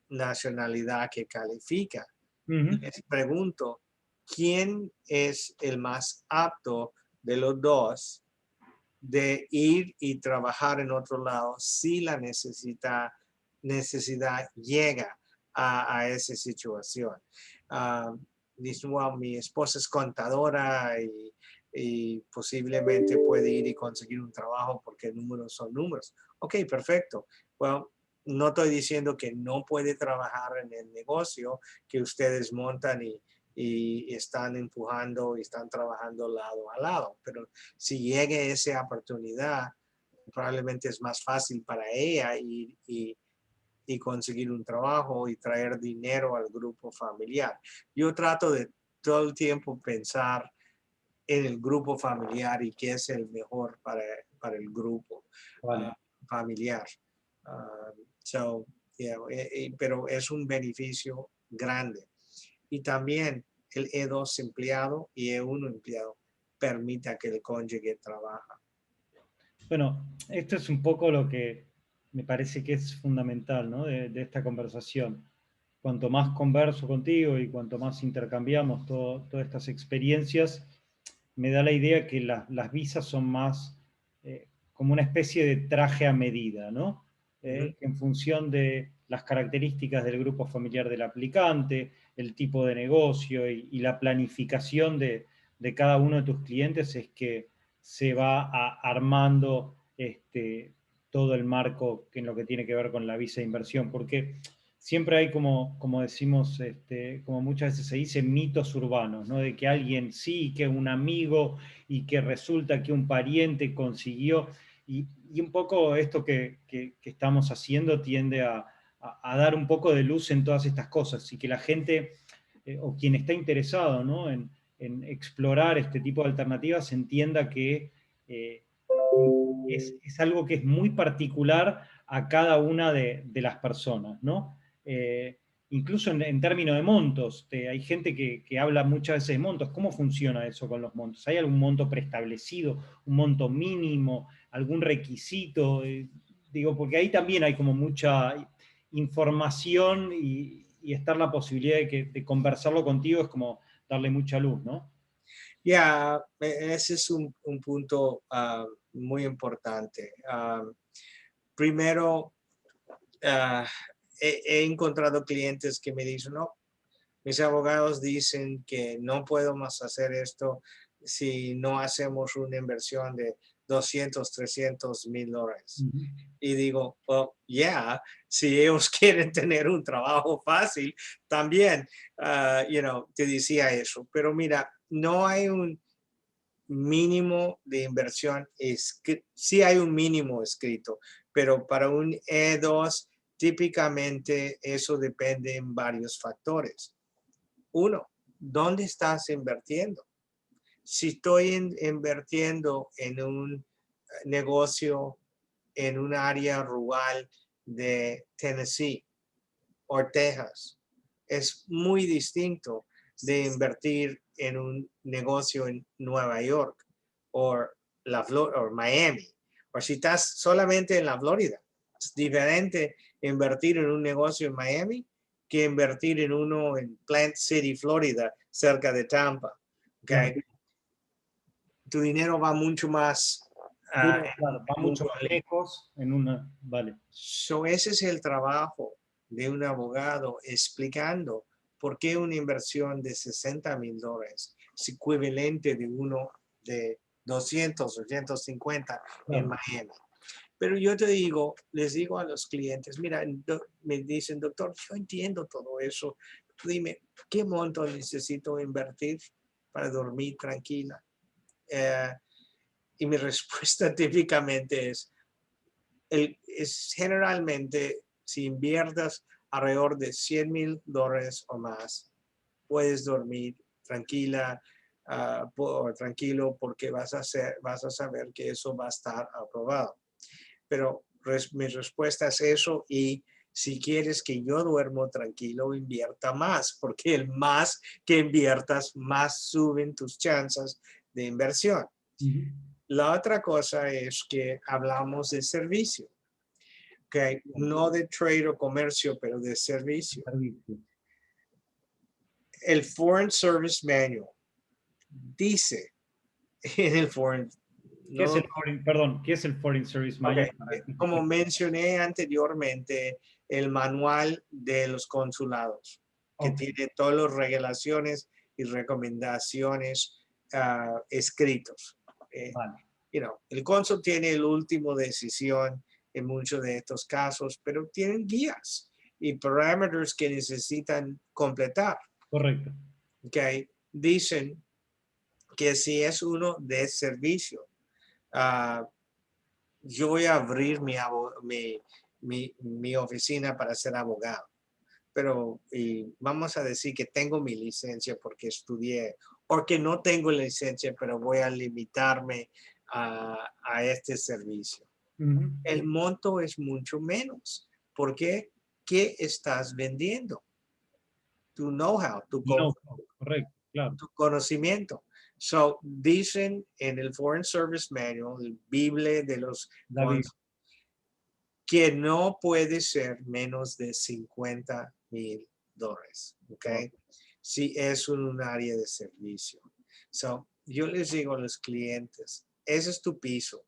nacionalidad que califica, les pregunto, ¿quién es el más apto de los dos de ir y trabajar en otro lado si la necesidad llega a esa situación? Mi esposa es contadora y posiblemente puede ir y conseguir un trabajo porque números son números. Ok, perfecto. Bueno, no estoy diciendo que no puede trabajar en el negocio que ustedes montan y están empujando y están trabajando lado a lado, pero si llegue esa oportunidad, probablemente es más fácil para ella y conseguir un trabajo y traer dinero al grupo familiar. Yo trato de todo el tiempo pensar en el grupo familiar y qué es el mejor para el grupo familiar. Pero es un beneficio grande. Y también el E2 empleado y E1 empleado permita que el cónyuge trabaja. Bueno, esto es un poco lo que me parece que es fundamental, ¿no? de esta conversación. Cuanto más converso contigo y cuanto más intercambiamos todas estas experiencias, me da la idea que las visas son más como una especie de traje a medida, ¿no? En función de las características del grupo familiar del aplicante, el tipo de negocio y la planificación de cada uno de tus clientes es que se va armando todo el marco en lo que tiene que ver con la visa de inversión, porque siempre hay como decimos, como muchas veces se dice, mitos urbanos, ¿no? De que alguien sí, que un amigo y que resulta que un pariente consiguió, y un poco esto que estamos haciendo tiende a dar un poco de luz en todas estas cosas y que la gente o quien está interesado, ¿no? en explorar este tipo de alternativas entienda que es algo que es muy particular a cada una de las personas, ¿no? Incluso en términos de montos, hay gente que habla muchas veces de montos. ¿Cómo funciona eso con los montos? ¿Hay algún monto preestablecido, un monto mínimo, algún requisito? Digo, porque ahí también hay como mucha información y estar la posibilidad de conversarlo contigo es como darle mucha luz, ¿no? Ese es un punto muy importante. Primero, he encontrado clientes que me dicen, no, mis abogados dicen que no puedo más hacer esto si no hacemos una inversión de 200, 300 mil dólares. Ujú. Y digo, well, yeah, si ellos quieren tener un trabajo fácil, también, te decía eso. Pero mira, no hay un mínimo de inversión, sí hay un mínimo escrito, pero para un E2, típicamente eso depende en varios factores. Uno, ¿dónde estás invirtiendo? Si estoy invirtiendo en un negocio en un área rural de Tennessee o Texas, es muy distinto de invertir en un negocio en Nueva York o Miami. O si estás solamente en la Florida, es diferente invertir en un negocio en Miami que invertir en uno en Plant City, Florida, cerca de Tampa. Okay. Claro. Tu dinero va mucho más Claro, va en un mucho más lejos en una, vale. Ese es el trabajo de un abogado explicando por qué una inversión de 60 mil dólares es equivalente de uno de 200 o 150 en Claro. Miami. Pero yo les digo a los clientes, mira, me dicen, doctor, yo entiendo todo eso. Dime, ¿qué monto necesito invertir para dormir tranquila? Y mi respuesta típicamente es generalmente, si inviertas alrededor de 100 mil dólares o más, puedes dormir tranquila, tranquilo, porque vas a saber que eso va a estar aprobado. Pero mi respuesta es eso, y si quieres que yo duermo tranquilo, invierta más, porque el más que inviertas, más suben tus chances de inversión. Ujú. La otra cosa es que hablamos de servicio, okay? No de trade o comercio, pero de servicio. Servicio. El Foreign Service Manual dice en el Foreign, ¿Qué es no, el perdón, qué es el Foreign Service okay, Manual? como mencioné anteriormente, el manual de los consulados, que Ok, tiene todas las regulaciones y recomendaciones escritos. vale, El cónsul tiene el último decisión en muchos de estos casos, pero tienen guías y parámetros que necesitan completar. correcto. Okay. Dicen que si es uno de servicio, yo voy a abrir mi oficina para ser abogado, pero vamos a decir que tengo mi licencia porque estudié, o que no tengo licencia, pero voy a limitarme a este servicio. Ujú. El monto es mucho menos. ¿Por qué? ¿Qué estás vendiendo? Tu know-how, No, correcto, claro. tu conocimiento. So, dicen en el Foreign Service Manual, el Bible de los David, que no puede ser menos de 50 mil dólares, ¿ok? Si es un área de servicio. So, yo les digo a los clientes, ese es tu piso.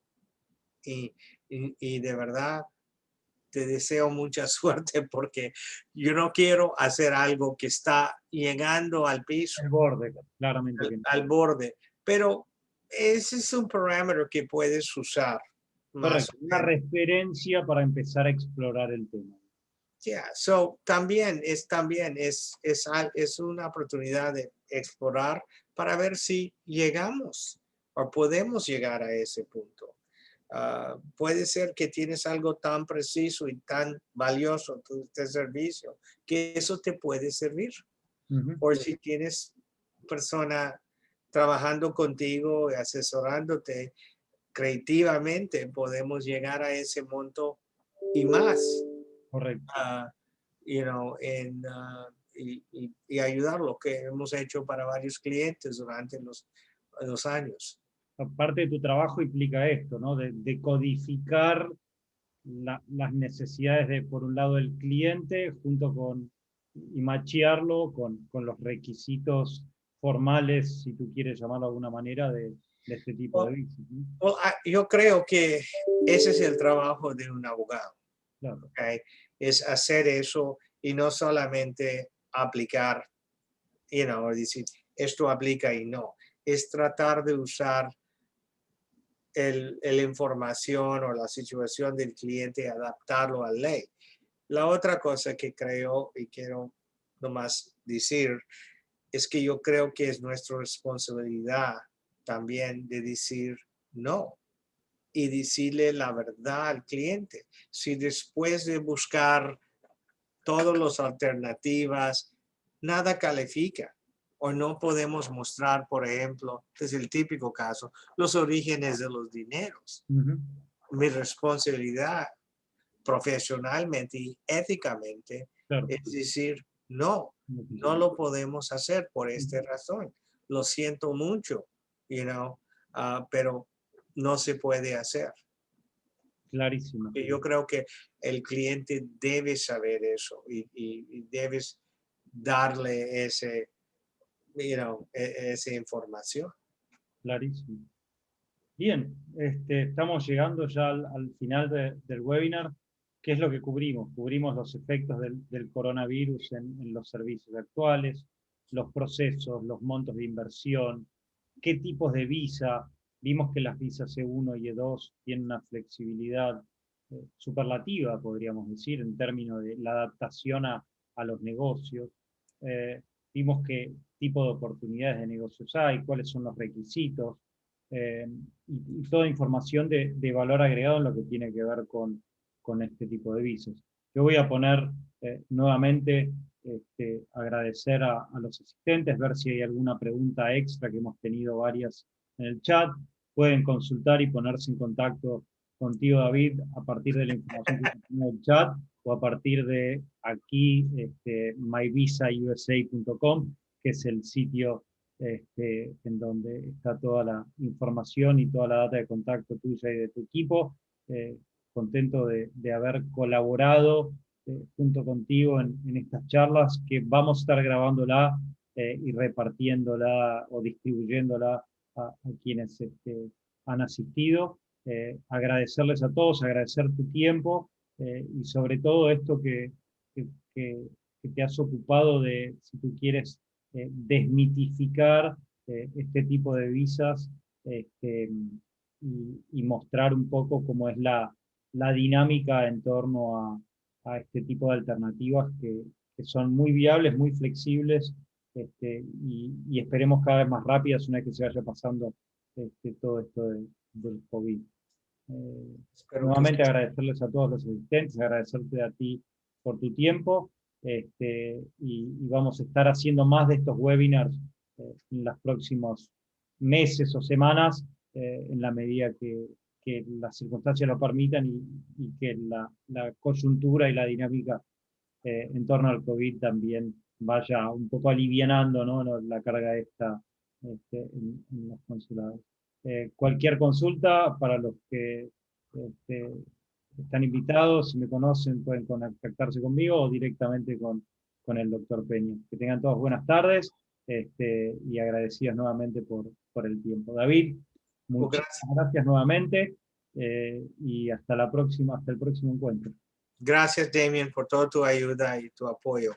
Y de verdad, te deseo mucha suerte porque yo no quiero hacer algo que está llegando al piso, el borde, claramente que no. al borde, pero ese es un parámetro que puedes usar más Correcto, o una menos. referencia para empezar a explorar el tema. Yeah, so también es una oportunidad de explorar para ver si llegamos o podemos llegar a ese punto. Puede ser que tienes algo tan preciso y tan valioso tu servicio que eso te puede servir. Ujú. O si tienes persona trabajando contigo y asesorándote creativamente, podemos llegar a ese monto y más. Correcto. uh, y ayudar, lo que hemos hecho para varios clientes durante los años. Parte de tu trabajo implica esto, ¿no? De codificar las necesidades de, por un lado, del cliente, junto con, y machearlo con los requisitos formales, si tú quieres llamarlo de alguna manera, de este tipo de Well, visas, ¿no? yo creo que ese es el trabajo de un abogado, Claro, ¿okay? Es hacer eso y no solamente aplicar, decir, esto aplica y no. Es tratar de usar la información o la situación del cliente y adaptarlo a la ley. La otra cosa que creo y quiero nomás decir es que yo creo que es nuestra responsabilidad también de decir no y decirle la verdad al cliente. Si después de buscar todas las alternativas, nada califica o no podemos mostrar, por ejemplo, es el típico caso, los orígenes de los dineros. Mi responsabilidad profesionalmente y éticamente Claro. es decir, no lo podemos hacer por esta razón. Lo siento mucho, pero no se puede hacer. Clarísimo. Y yo creo que el cliente debe saber eso y debes darle esa información. Clarísimo. Bien, estamos llegando ya al final del webinar. ¿Qué es lo que cubrimos? Cubrimos los efectos del coronavirus en los servicios actuales, los procesos, los montos de inversión, qué tipos de visa. Vimos que las visas E1 y E2 tienen una flexibilidad superlativa, podríamos decir, en términos de la adaptación a los negocios. Vimos qué tipo de oportunidades de negocios hay, cuáles son los requisitos, y toda información de valor agregado en lo que tiene que ver con este tipo de visas. Yo voy a poner nuevamente, agradecer a los asistentes, ver si hay alguna pregunta extra, que hemos tenido varias en el chat. Pueden consultar y ponerse en contacto contigo, David, a partir de la información que tiene en el chat o a partir de aquí, myvisausa.com, que es el sitio en donde está toda la información y toda la data de contacto tuya y de tu equipo. Contento de haber colaborado junto contigo en estas charlas, que vamos a estar grabándola y repartiéndola o distribuyéndola a quienes han asistido. Agradecerles a todos, agradecer tu tiempo y sobre todo esto que te has ocupado de, si tú quieres, desmitificar este tipo de visas y mostrar un poco cómo es la dinámica en torno a este tipo de alternativas que son muy viables, muy flexibles, y esperemos cada vez más rápidas una vez que se vaya pasando todo esto del COVID. Nuevamente agradecerles a todos los asistentes, agradecerte a ti por tu tiempo, y vamos a estar haciendo más de estos webinars en los próximos meses o semanas, en la medida que las circunstancias lo permitan y que la coyuntura y la dinámica en torno al COVID también vaya un poco alivianando, ¿no?, la carga esta en los consulados. Cualquier consulta, para los que están invitados, si me conocen, pueden contactarse conmigo o directamente con el doctor Peña. Que tengan todos buenas tardes, y agradecidos nuevamente por el tiempo. David, muchas gracias nuevamente, y hasta el próximo encuentro. Gracias, Damien, por toda tu ayuda y tu apoyo.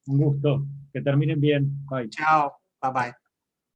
Un gusto. Que terminen bien. Bye. Chao. Bye bye.